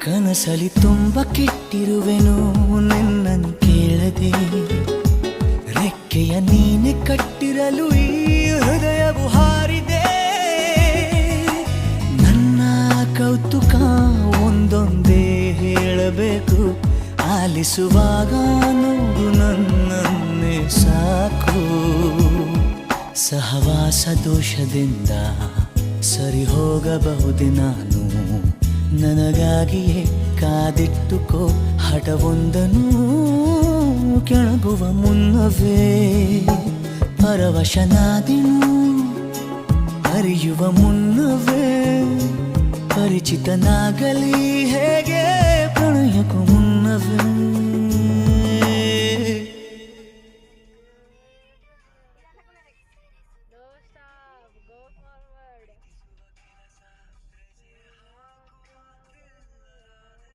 ಕನಸಲಿ ತುಂಬ ಕೆಟ್ಟಿರುವೆನು ನಿನ್ನನ್ನು ಕೇಳದೆ, ರೆಕ್ಕೆಯ ನೀನೆ ಕಟ್ಟಿರಲು ಈ ಹೃದಯವು ಹಾರಿದೆ. ನನ್ನ ಕೌತುಕ ಒಂದೊಂದೇ ಹೇಳಬೇಕು, ಆಲಿಸುವಾಗ ನೋಡು ನನ್ನನ್ನೇ ಸಾಕು. ಸಹವಾಸ ದೋಷದಿಂದ ಸರಿ ಹೋಗಬಹುದೇ ನಾನು, ನನಗಾಗಿಯೇ ಕಾದಿಟ್ಟುಕೋ ಹಠವೊಂದನು. ಕೆಳಗುವ ಮುನ್ನವೇ ಪರವಶನಾದೆನು, ಅರಿಯುವ ಮುನ್ನವೇ ಪರಿಚಿತನಾಗಲಿ ಹೇಗೆ ಪ್ರಣಯಕ್ಕೂ ಮುನ್ನವೇ.